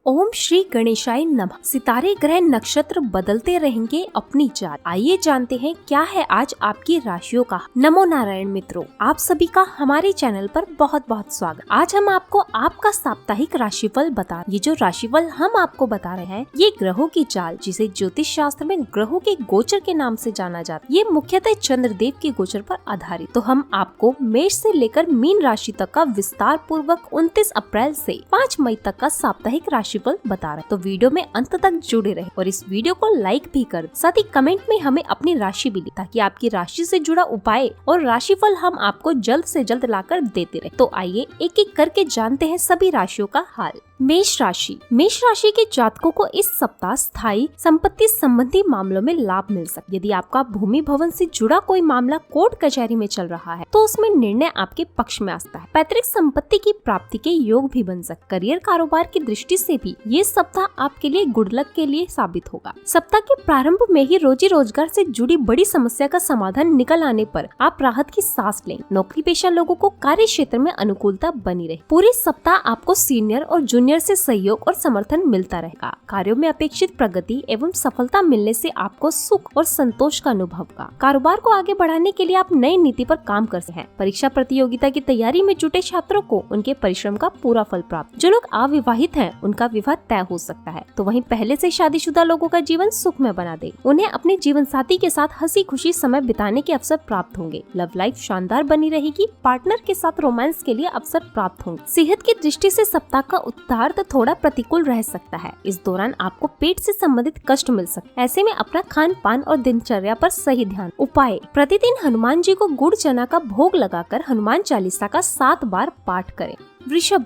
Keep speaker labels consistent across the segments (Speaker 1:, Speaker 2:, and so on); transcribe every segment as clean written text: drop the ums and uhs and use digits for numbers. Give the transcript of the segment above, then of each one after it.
Speaker 1: ओम श्री गणेशाय नमः। सितारे ग्रह नक्षत्र बदलते रहेंगे अपनी चाल। आइए जानते हैं क्या है आज आपकी राशियों का। नमो नारायण मित्रों, आप सभी का हमारे चैनल पर बहुत बहुत स्वागत। आज हम आपको आपका साप्ताहिक राशिफल बता रहे हैं। ये जो राशिफल हम आपको बता रहे हैं ये ग्रहों की चाल, जिसे ज्योतिष शास्त्र में ग्रहों के गोचर के नाम से जाना जाता है। ये मुख्यतः चंद्रदेव के गोचर पर आधारित। तो हम आपको मेष से लेकर मीन राशि तक का विस्तार पूर्वक 29 अप्रैल से 5 मई तक का साप्ताहिक राशिफल बता रहे हैं। तो वीडियो में अंत तक जुड़े रहे और इस वीडियो को लाइक भी कर, साथ ही कमेंट में हमें अपनी राशि भी लिखें ताकि आपकी राशि से जुड़ा उपाय और राशिफल हम आपको जल्द से जल्द लाकर देते रहे। तो आइए एक एक करके जानते हैं सभी राशियों का हाल। मेष राशि के जातकों को इस सप्ताह स्थायी संपत्ति संबंधी मामलों में लाभ मिल सकता। यदि आपका भूमि भवन से जुड़ा कोई मामला कोर्ट कचहरी में चल रहा है तो उसमें निर्णय आपके पक्ष में आता है। पैतृक संपत्ति की प्राप्ति के योग भी बन सकते। करियर कारोबार की दृष्टि से भी ये सप्ताह आपके लिए गुड लक के लिए साबित होगा। सप्ताह के प्रारंभ में ही रोजी रोजगार से जुड़ी बड़ी समस्या का समाधान निकल आने पर आप राहत की सांस लें। नौकरी पेशा लोगों को कार्य क्षेत्र में अनुकूलता बनी रहे। पूरे सप्ताह आपको सीनियर और जूनियर से सहयोग और समर्थन मिलता रहेगा। कार्यों में अपेक्षित प्रगति एवं सफलता मिलने से आपको सुख और संतोष का अनुभव होगा। कारोबार को आगे बढ़ाने के लिए आप नई नीति पर काम कर सकते हैं। परीक्षा प्रतियोगिता की तैयारी में जुटे छात्रों को उनके परिश्रम का पूरा फल प्राप्त। जो लोग अविवाहित हैं उनका विवाह तय हो सकता है। तो वहीं पहले से शादीशुदा लोगों का जीवन सुखमय बना दे। उन्हें अपने जीवन साथी के साथ हंसी खुशी समय बिताने के अवसर प्राप्त होंगे। लव लाइफ शानदार बनी रहेगी। पार्टनर के साथ रोमांस के लिए अवसर प्राप्त होंगे। सेहत की दृष्टि से सप्ताह का उत्तरार्ध थोड़ा प्रतिकूल रह सकता है। इस दौरान आपको पेट से संबंधित कष्ट मिल सकते हैं। ऐसे में अपना खान पान और दिनचर्या पर सही ध्यान। उपाय: प्रतिदिन हनुमान जी को गुड़ चना का भोग लगाकर हनुमान चालीसा का 7 बार पाठ करें। वृषभ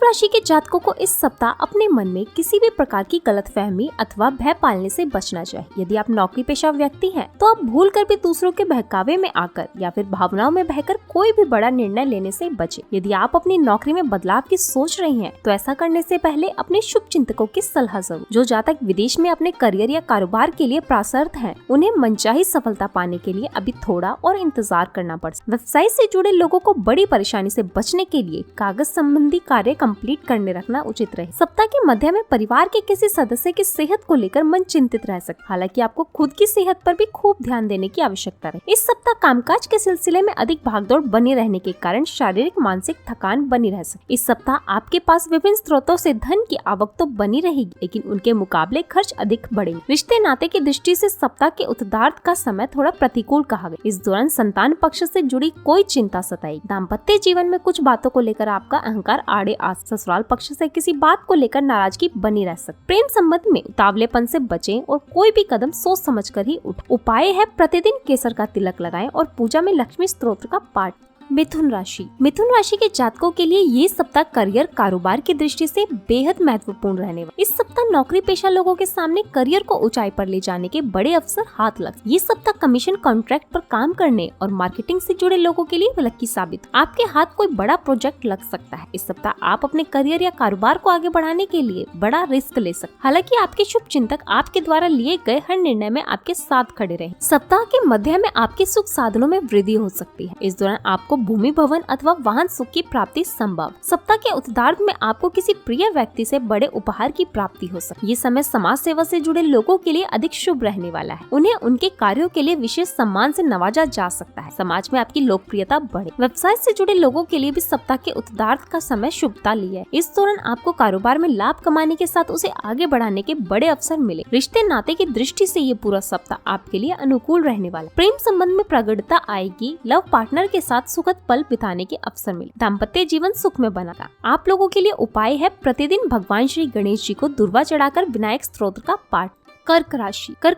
Speaker 1: राशि के जातकों को इस सप्ताह अपने मन में किसी भी प्रकार की गलतफहमी अथवा भय पालने से बचना चाहिए। यदि आप नौकरी पेशा व्यक्ति हैं तो आप भूल कर भी दूसरों के बहकावे में आकर या फिर भावनाओं में बहकर कोई भी बड़ा निर्णय लेने से बचें। यदि आप अपनी नौकरी में बदलाव की सोच रही हैं तो ऐसा करने से पहले अपने शुभ चिंतकों की सलाह जरूर। जो जातक विदेश में अपने करियर या कारोबार के लिए प्रयासरत हैं, उन्हें मनचाही सफलता पाने के लिए अभी थोड़ा और इंतजार करना पड़ सकता है। व्यवसाय से जुड़े लोगों को बड़ी परेशानी से बचने के लिए कागज संबंधी कार्य कंप्लीट करने रखना उचित रहे। सप्ताह के मध्य में परिवार के किसी सदस्य की सेहत को लेकर मन चिंतित रह सकता। हालांकि आपको खुद की सेहत पर भी खूब ध्यान देने की आवश्यकता है। इस सप्ताह कामकाज के सिलसिले में अधिक भागदौड़ बनी रहने के कारण शारीरिक मानसिक थकान बनी रह सकती। इस सप्ताह आपके पास विभिन्न स्रोतों से धन की आवक तो बनी रहेगी, लेकिन उनके मुकाबले खर्च अधिक बढ़ेंगे। रिश्ते नाते की दृष्टि से सप्ताह के उत्तरार्ध का समय थोड़ा प्रतिकूल कहा गया। इस दौरान संतान पक्ष से जुड़ी कोई चिंता सताएगी। दाम्पत्य जीवन में कुछ बातों को लेकर आपका अहंकार आड़े आ। ससुराल पक्ष से किसी बात को लेकर नाराजगी बनी रह सकती। प्रेम संबंध में उतावलेपन से बचें और कोई भी कदम सोच समझकर ही उठाएं। उपाय है प्रतिदिन केसर का तिलक लगाएं और पूजा में लक्ष्मी स्तोत्र का पाठ। मिथुन राशि के जातकों के लिए ये सप्ताह करियर कारोबार की दृष्टि से बेहद महत्वपूर्ण रहने वाला। इस सप्ताह नौकरी पेशा लोगों के सामने करियर को ऊंचाई पर ले जाने के बड़े अवसर हाथ लग। ये सप्ताह कमीशन कॉन्ट्रैक्ट पर काम करने और मार्केटिंग से जुड़े लोगों के लिए लकी साबित। आपके हाथ कोई बड़ा प्रोजेक्ट लग सकता है। इस सप्ताह आप अपने करियर या कारोबार को आगे बढ़ाने के लिए बड़ा रिस्क ले सकते। हालांकि आपके शुभ चिंतक आपके द्वारा लिए गए हर निर्णय में आपके साथ खड़े रहे। सप्ताह के मध्य में आपके सुख साधनों में वृद्धि हो सकती है। इस दौरान आपको भूमि भवन अथवा वाहन सुख की प्राप्ति संभव। सप्ताह के उत्तरार्ध में आपको किसी प्रिय व्यक्ति से बड़े उपहार की प्राप्ति हो सकती है। ये समय समाज सेवा से जुड़े लोगों के लिए अधिक शुभ रहने वाला है। उन्हें उनके कार्यों के लिए विशेष सम्मान से नवाजा जा सकता है। समाज में आपकी लोकप्रियता बढ़े। व्यवसाय से जुड़े लोगों के लिए भी सप्ताह के उत्तरार्ध का समय शुभता लिए है। इस दौरान आपको कारोबार में लाभ कमाने के साथ उसे आगे बढ़ाने के बड़े अवसर मिले। रिश्ते नाते की दृष्टि से ये पूरा सप्ताह आपके लिए अनुकूल रहने वाला। प्रेम संबंध में प्रगाढ़ता आएगी। लव पार्टनर के साथ सुखद पल बिताने के अवसर मिले। दाम्पत्य जीवन सुख में बनेगा। आप लोगों के लिए उपाय है प्रतिदिन भगवान श्री गणेश जी को दुर्वा चढ़ाकर विनायक स्तोत्र का पाठ। कर्क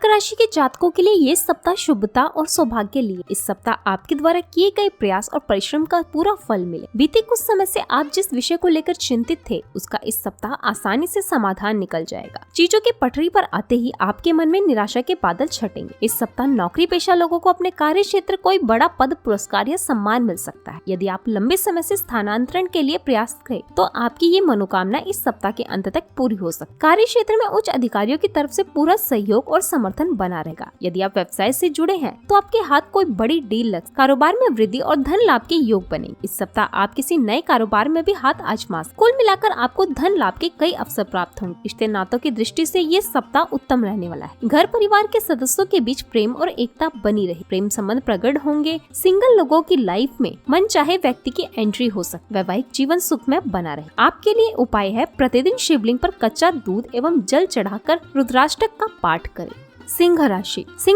Speaker 1: राशि के जातकों के लिए ये सप्ताह शुभता और सौभाग्य लिए। इस सप्ताह आपके द्वारा किए गए प्रयास और परिश्रम का पूरा फल मिले। बीते कुछ समय से आप जिस विषय को लेकर चिंतित थे उसका इस सप्ताह आसानी से समाधान निकल जाएगा। चीजों की पटरी पर आते ही आपके मन में निराशा के बादल छटेंगे। इस सप्ताह नौकरी पेशा लोगों को अपने कार्य क्षेत्र कोई बड़ा पद पुरस्कार या सम्मान मिल सकता है। यदि आप लंबे समय से स्थानांतरण के लिए प्रयास करें तो आपकी ये मनोकामना इस सप्ताह के अंत तक पूरी हो सकती है। कार्य क्षेत्र में उच्च अधिकारियों की तरफ से पूरा सहयोग और समर्थन बना रहेगा। यदि आप व्यवसाय से जुड़े हैं तो आपके हाथ कोई बड़ी डील लग, कारोबार में वृद्धि और धन लाभ के योग बने। इस सप्ताह आप किसी नए कारोबार में भी हाथ आजमा। कुल मिलाकर आपको धन लाभ के कई अवसर प्राप्त होंगे। रिश्ते नातों की दृष्टि से ये सप्ताह उत्तम रहने वाला है। घर परिवार के सदस्यों के बीच प्रेम और एकता बनी रहे, प्रेम संबंध प्रकट होंगे। सिंगल लोगों की लाइफ में मन चाहे व्यक्ति की एंट्री हो सकती। वैवाहिक जीवन सुखमय बना रहे। आपके लिए उपाय है प्रतिदिन शिवलिंग पर कच्चा दूध एवं जल चढ़ाकर रुद्राष्टक का पाठ करें। सिंह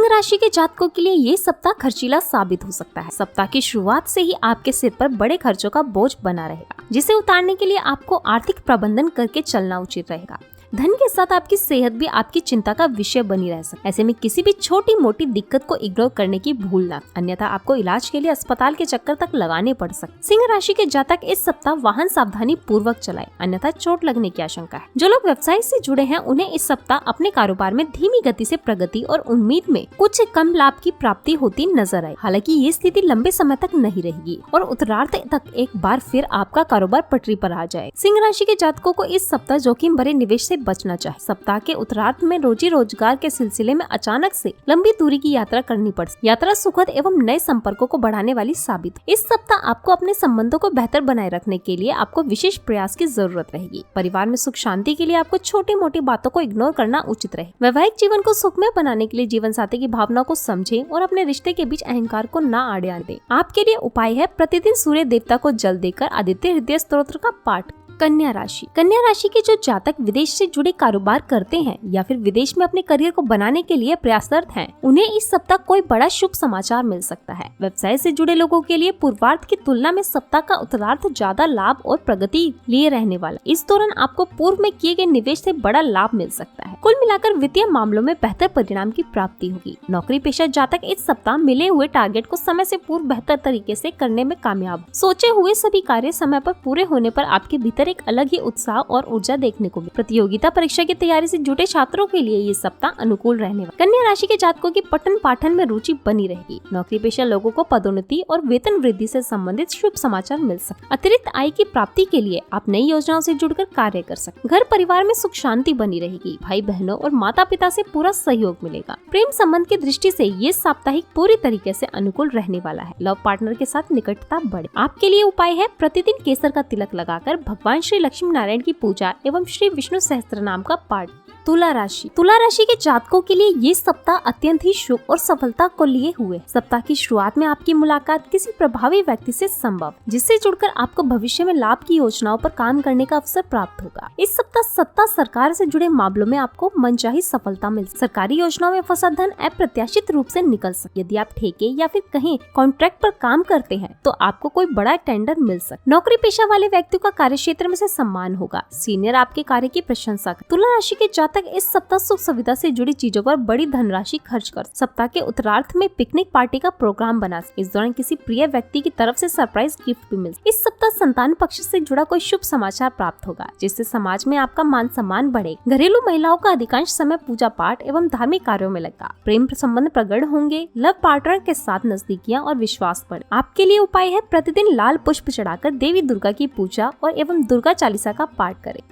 Speaker 1: राशि के जातकों के लिए ये सप्ताह खर्चीला साबित हो सकता है। सप्ताह की शुरुआत से ही आपके सिर पर बड़े खर्चों का बोझ बना रहेगा, जिसे उतारने के लिए आपको आर्थिक प्रबंधन करके चलना उचित रहेगा। धन के साथ आपकी सेहत भी आपकी चिंता का विषय बनी रह सकती है। ऐसे में किसी भी छोटी मोटी दिक्कत को इग्नोर करने की भूल ना, अन्यथा आपको इलाज के लिए अस्पताल के चक्कर तक लगाने पड़ सकते। सिंह राशि के जातक इस सप्ताह वाहन सावधानी पूर्वक चलाएं, अन्यथा चोट लगने की आशंका है। जो लोग व्यवसाय से जुड़े हैं उन्हें इस सप्ताह अपने कारोबार में धीमी गति से प्रगति और उम्मीद में कुछ कम लाभ की प्राप्ति होती नजर आए। हालांकि ये स्थिति लंबे समय तक नहीं रहेगी और उत्तरार्ध तक एक बार फिर आपका कारोबार पटरी पर आ जाए। सिंह राशि के जातकों को इस सप्ताह जोखिम भरे निवेश से बचना चाहिए। सप्ताह के उत्तरार्ध में रोजी रोजगार के सिलसिले में अचानक से लंबी दूरी की यात्रा करनी पड़ सकती। यात्रा सुखद एवं नए संपर्कों को बढ़ाने वाली साबित। इस सप्ताह आपको अपने संबंधों को बेहतर बनाए रखने के लिए आपको विशेष प्रयास की जरूरत रहेगी। परिवार में सुख शांति के लिए आपको छोटी मोटी बातों को इग्नोर करना उचित रहे। वैवाहिक जीवन को सुखमय बनाने के लिए जीवन साथी की भावना को समझें और अपने रिश्ते के बीच अहंकार को न आड़े आने दें। आपके लिए उपाय है प्रतिदिन सूर्य देवता को जल देकर आदित्य हृदय स्तोत्र का पाठ। कन्या राशि के जो जातक विदेश से जुड़े कारोबार करते हैं या फिर विदेश में अपने करियर को बनाने के लिए प्रयासरत हैं, उन्हें इस सप्ताह कोई बड़ा शुभ समाचार मिल सकता है। व्यवसाय से जुड़े लोगों के लिए पूर्वार्ध की तुलना में सप्ताह का उत्तरार्ध ज्यादा लाभ और प्रगति लिए रहने वाला। इस दौरान आपको पूर्व में किए गए निवेश से बड़ा लाभ मिल सकता है। कुल मिलाकर वित्तीय मामलों में बेहतर परिणाम की प्राप्ति होगी। नौकरी पेशा जातक इस सप्ताह मिले हुए टारगेट को समय से पूर्व बेहतर तरीके से करने में कामयाब। सोचे हुए सभी कार्य समय पर पूरे होने पर आपके भीतर एक अलग ही उत्साह और ऊर्जा देखने को मिले। प्रतियोगिता परीक्षा की तैयारी से जुड़े छात्रों के लिए ये सप्ताह अनुकूल रहने वाला। कन्या राशि के जातकों की पठन पाठन में रुचि बनी रहेगी। नौकरी पेशा लोगों को पदोन्नति और वेतन वृद्धि से संबंधित शुभ समाचार मिल सकते। अतिरिक्त आय की प्राप्ति के लिए आप नई योजनाओं से जुड़कर कार्य कर सकते। घर परिवार में सुख शांति बनी रहेगी। भाई बहनों और माता पिता से पूरा सहयोग मिलेगा। प्रेम संबंध की दृष्टि से ये साप्ताहिक पूरी तरीके से अनुकूल रहने वाला है। लव पार्टनर के साथ निकटता बढ़े। आपके लिए उपाय है प्रतिदिन केसर का तिलक लगाकर भगवान श्री लक्ष्मी नारायण की पूजा एवं श्री विष्णु सहस्त्रनाम का पाठ। तुला राशि के जातकों के लिए ये सप्ताह अत्यंत ही शुभ और सफलता को लिए हुए। सप्ताह की शुरुआत में आपकी मुलाकात किसी प्रभावी व्यक्ति से संभव, जिससे जुड़कर आपको भविष्य में लाभ की योजनाओं पर काम करने का अवसर प्राप्त होगा। इस सप्ताह सत्ता सरकार से जुड़े मामलों में आपको मनचाही सफलता मिल। सरकारी योजनाओं में फंसा धन अप्रत्याशित रूप से निकल सकता। यदि आप ठेके या फिर कहीं कॉन्ट्रैक्ट पर काम करते हैं तो आपको कोई बड़ा टेंडर मिल सकता। नौकरी पेशा वाले व्यक्ति का कार्य क्षेत्र में से सम्मान होगा। सीनियर आपके कार्य की प्रशंसा कर। तुला राशि के जातक इस सप्ताह सुख सुविधा से जुड़ी चीजों पर बड़ी धनराशि खर्च कर। सप्ताह के उत्तरार्ध में पिकनिक पार्टी का प्रोग्राम बना। इस दौरान किसी प्रिय व्यक्ति की तरफ से सरप्राइज गिफ्ट भी मिल। इस सप्ताह संतान पक्ष से जुड़ा कोई शुभ समाचार प्राप्त होगा, जिससे समाज में आपका मान सम्मान बढ़े। घरेलू महिलाओं का अधिकांश समय पूजा पाठ एवं धार्मिक कार्यों में लगा। प्रेम संबंध प्रगाढ़ होंगे। लव पार्टनर के साथ नजदीकियां और विश्वास बढ़े। आपके लिए उपाय है प्रतिदिन लाल पुष्प चढ़ाकर देवी दुर्गा की पूजा और एवं दुर्गा चालीसा का पाठ करें।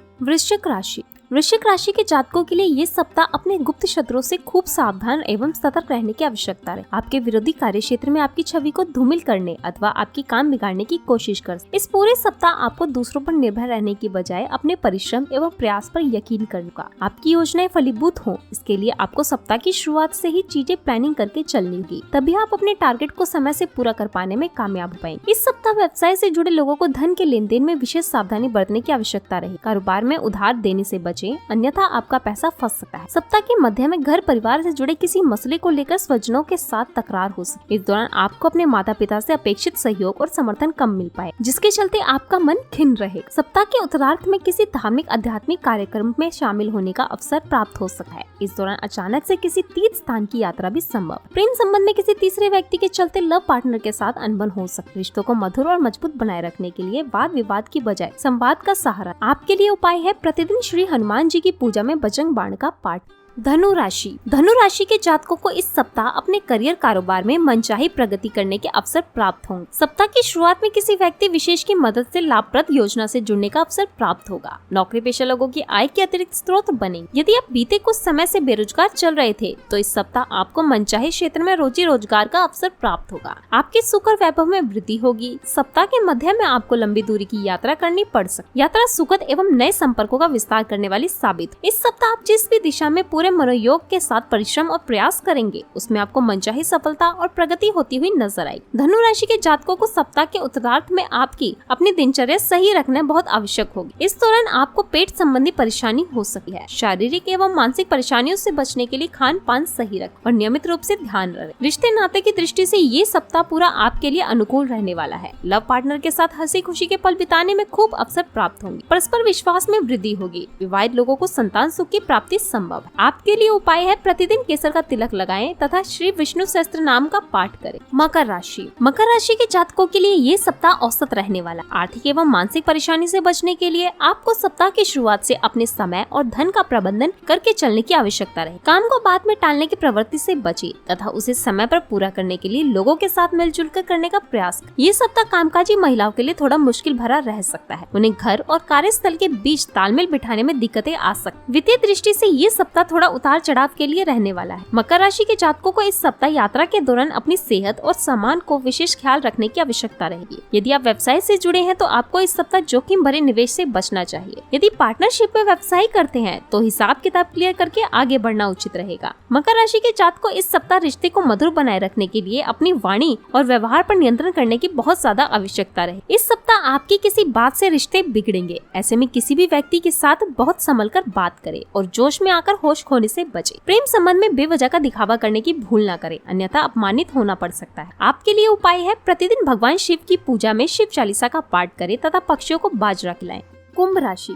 Speaker 1: वृश्चिक राशि के जातकों के लिए ये सप्ताह अपने गुप्त शत्रुओं से खूब सावधान एवं सतर्क रहने की आवश्यकता है। आपके विरोधी कार्य क्षेत्र में आपकी छवि को धूमिल करने अथवा आपकी काम बिगाड़ने की कोशिश कर। इस पूरे सप्ताह आपको दूसरों पर निर्भर रहने की बजाय अपने परिश्रम एवं प्रयास पर यकीन करना। आपकी योजनाएं फलीभूत हो, इसके लिए आपको सप्ताह की शुरुआत से ही चीजें प्लानिंग करके चलनी होगी, तभी आप अपने टारगेट को समय से पूरा कर पाने में कामयाब हो पाएंगे। इस सप्ताह व्यवसाय से जुड़े लोगों को धन के लेन देन में विशेष सावधानी बरतने की आवश्यकता रही। कारोबार में उधार देने से बचें, अन्यथा आपका पैसा फंस सकता है। सप्ताह के मध्य में घर परिवार से जुड़े किसी मसले को लेकर स्वजनों के साथ तकरार हो सकती। इस दौरान आपको अपने माता पिता से अपेक्षित सहयोग और समर्थन कम मिल पाए, जिसके चलते आपका मन खिन्न रहे। सप्ताह के उत्तरार्ध में किसी धार्मिक आध्यात्मिक कार्यक्रम में शामिल होने का अवसर प्राप्त हो सकता है। इस दौरान अचानक से किसी तीर्थ स्थान की यात्रा भी संभव। प्रेम संबंध में किसी तीसरे व्यक्ति के चलते लव पार्टनर के साथ अनबन हो सकती। रिश्तों को मधुर और मजबूत बनाए रखने के लिए वाद विवाद की बजाय संवाद का सहारा। आपके लिए उपाय है प्रतिदिन श्री हनुमान जी की पूजा में बजरंग बाण का पाठ। धनु राशि के जातकों को इस सप्ताह अपने करियर कारोबार में मनचाही प्रगति करने के अवसर प्राप्त होंगे। सप्ताह की शुरुआत में किसी व्यक्ति विशेष की मदद से लाभप्रद योजना से जुड़ने का अवसर प्राप्त होगा। नौकरी पेशा लोगों की आय के अतिरिक्त स्रोत बनेंगे। यदि आप बीते कुछ समय से बेरोजगार चल रहे थे तो इस सप्ताह आपको मनचाही क्षेत्र में रोजी रोजगार का अवसर प्राप्त होगा। आपके सुख और वैभव में वृद्धि होगी। सप्ताह के मध्य में आपको लंबी दूरी की यात्रा करनी पड़ सकती। यात्रा सुखद एवं नए संपर्कों का विस्तार करने वाली साबित। इस सप्ताह आप जिस भी दिशा में पूरे मनोयोग के साथ परिश्रम और प्रयास करेंगे उसमें आपको मनचाही सफलता और प्रगति होती हुई नजर आई। धनु राशि के जातकों को सप्ताह के उत्तरार्ध में आपकी अपनी दिनचर्या सही रखना बहुत आवश्यक होगी। इस दौरान आपको पेट संबंधी परेशानी हो सकती है। शारीरिक एवं मानसिक परेशानियों से बचने के लिए खान पान सही रखें और नियमित रूप से ध्यान रखें। रिश्ते नाते की दृष्टि से ये सप्ताह पूरा आपके लिए अनुकूल रहने वाला है। लव पार्टनर के साथ हंसी खुशी के पल बिताने में खूब अवसर प्राप्त होंगे। परस्पर विश्वास में वृद्धि होगी। विवाहित लोगों को संतान सुख की प्राप्ति संभव है। आपके लिए उपाय है प्रतिदिन केसर का तिलक लगाएं तथा श्री विष्णु सहस्त्र नाम का पाठ करें। मकर राशि के जातकों के लिए ये सप्ताह औसत रहने वाला। आर्थिक एवं मानसिक परेशानी से बचने के लिए आपको सप्ताह की शुरुआत से अपने समय और धन का प्रबंधन करके चलने की आवश्यकता रहे। काम को बाद में टालने की प्रवृत्ति से बचिए तथा उसे समय पर पूरा करने के लिए लोगों के साथ मिलजुल कर करने का प्रयास करें। ये सप्ताह कामकाजी महिलाओं के लिए थोड़ा मुश्किल भरा रह सकता है। उन्हें घर और कार्यस्थल के बीच तालमेल बिठाने में दिक्कतें आ सकती। वित्तीय दृष्टि से ये सप्ताह थोड़ा उतार चढ़ाव के लिए रहने वाला है। मकर राशि के जातकों को इस सप्ताह यात्रा के दौरान अपनी सेहत और सामान को विशेष ख्याल रखने की आवश्यकता रहेगी। यदि आप व्यवसाय से जुड़े हैं तो आपको इस सप्ताह जोखिम भरे निवेश से बचना चाहिए। यदि पार्टनरशिप में व्यवसाय करते हैं तो हिसाब किताब क्लियर करके आगे बढ़ना उचित रहेगा। मकर राशि के जातकों को इस सप्ताह रिश्ते को मधुर बनाए रखने के लिए अपनी वाणी और व्यवहार पर नियंत्रण करने की बहुत ज्यादा आवश्यकता रहे। इस सप्ताह आपकी किसी बात से रिश्ते बिगड़ेंगे। ऐसे में किसी भी व्यक्ति के साथ बहुत संभल कर बात करें और जोश में आकर होश खोने से बचे। प्रेम संबंध में बेवजह का दिखावा करने की भूल न करें, अन्यथा अपमानित होना पड़ सकता है। आपके लिए उपाय है प्रतिदिन भगवान शिव की पूजा में शिव चालीसा का पाठ करें तथा पक्षियों को बाजरा खिलाएं। कुंभ राशि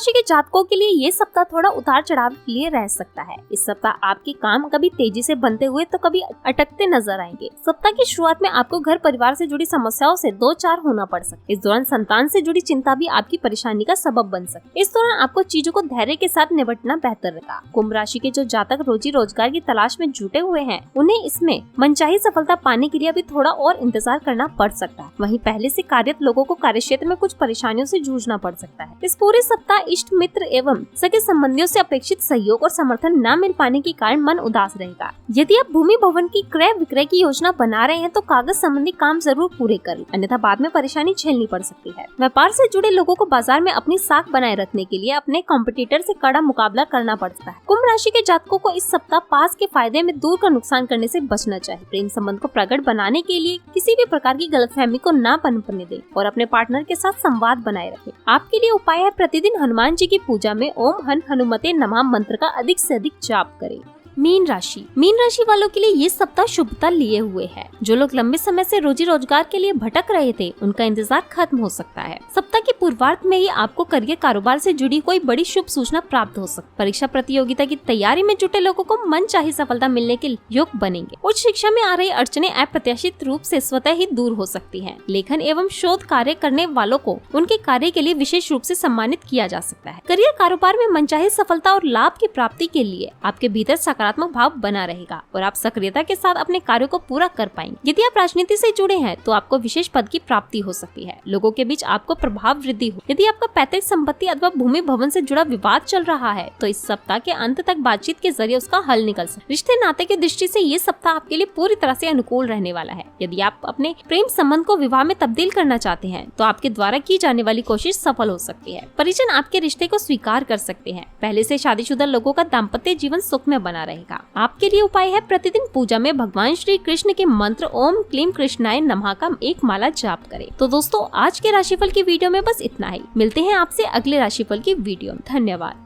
Speaker 1: के जातकों के लिए ये सप्ताह थोड़ा उतार चढ़ाव के लिए रह सकता है। इस सप्ताह आपके काम कभी तेजी से बनते हुए तो कभी अटकते नजर आएंगे। सप्ताह की शुरुआत में आपको घर परिवार से जुड़ी समस्याओं से दो चार होना पड़ सकता है। इस दौरान संतान से जुड़ी चिंता भी आपकी परेशानी का सबब बन सकती है। इस दौरान आपको चीजों को धैर्य के साथ निपटना बेहतर रहेगा। कुंभ राशि के जो जातक रोजी रोजगार की तलाश में जुटे हुए हैं उन्हें इसमें मनचाही सफलता पाने के लिए अभी थोड़ा और इंतजार करना पड़ सकता है। वहीं पहले से कार्यरत लोगों को कार्यक्षेत्र में कुछ परेशानियों से जूझना पड़ सकता है। इस पूरे सप्ताह इष्ट मित्र एवं सगे संबंधियों से अपेक्षित सहयोग और समर्थन न मिल पाने के कारण मन उदास रहेगा। यदि आप भूमि भवन की क्रय विक्रय की योजना बना रहे हैं तो कागज संबंधी काम जरूर पूरे कर लें, अन्यथा बाद में परेशानी झेलनी पड़ सकती है। व्यापार से जुड़े लोगों को बाजार में अपनी साख बनाए रखने के लिए अपने कॉम्पिटिटर से कड़ा मुकाबला करना पड़ता है। कुंभ राशि के जातकों को इस सप्ताह पास के फायदे में दूर का नुकसान करने से बचना चाहिए। प्रेम संबंध को प्रकट बनाने के लिए किसी भी प्रकार की गलतफहमी को न पनपने दें और अपने पार्टनर के साथ संवाद बनाए रखें। आपके लिए उपाय है प्रतिदिन हनुमान जी की पूजा में ओम हन हनुमते नमः मंत्र का अधिक से अधिक जाप करें। मीन राशि वालों के लिए ये सप्ताह शुभता लिए हुए है। जो लोग लंबे समय से रोजी रोजगार के लिए भटक रहे थे उनका इंतजार खत्म हो सकता है। सप्ताह के पूर्वार्ध में ही आपको करियर कारोबार से जुड़ी कोई बड़ी शुभ सूचना प्राप्त हो सकती है। परीक्षा प्रतियोगिता की तैयारी में जुटे लोगों को मनचाही सफलता मिलने के योग बनेंगे। उच्च शिक्षा में आ रही अड़चनें अप्रत्याशित रूप से स्वतः ही दूर हो सकती है। लेखन एवं शोध कार्य करने वालों को उनके कार्य के लिए विशेष रूप से सम्मानित किया जा सकता है। करियर कारोबार में मनचाही सफलता और लाभ की प्राप्ति के लिए आपके भीतर सकारात्मक भाव बना रहेगा और आप सक्रियता के साथ अपने कार्यों को पूरा कर पाएंगे। यदि आप राजनीति से जुड़े हैं तो आपको विशेष पद की प्राप्ति हो सकती है। लोगों के बीच आपको प्रभाव वृद्धि हो। यदि आपका पैतृक संपत्ति अथवा भूमि भवन से जुड़ा विवाद चल रहा है तो इस सप्ताह के अंत तक बातचीत के जरिए उसका हल निकल सकता है। रिश्ते नाते की दृष्टि से ये सप्ताह आपके लिए पूरी तरह से अनुकूल रहने वाला है। यदि आप अपने प्रेम संबंध को विवाह में तब्दील करना चाहते हैं तो आपके द्वारा की जाने वाली कोशिश सफल हो सकती है। परिजन आपके रिश्ते को स्वीकार कर सकते हैं। पहले से शादीशुदा लोगों का दाम्पत्य जीवन सुख में बना रहेगा। आपके लिए उपाय है प्रतिदिन पूजा में भगवान श्री कृष्ण के मंत्र ओम क्लीम कृष्णाय नमः का एक माला जाप करें। तो दोस्तों आज के राशिफल की वीडियो में बस इतना ही। मिलते हैं आपसे अगले राशिफल की वीडियो में। धन्यवाद।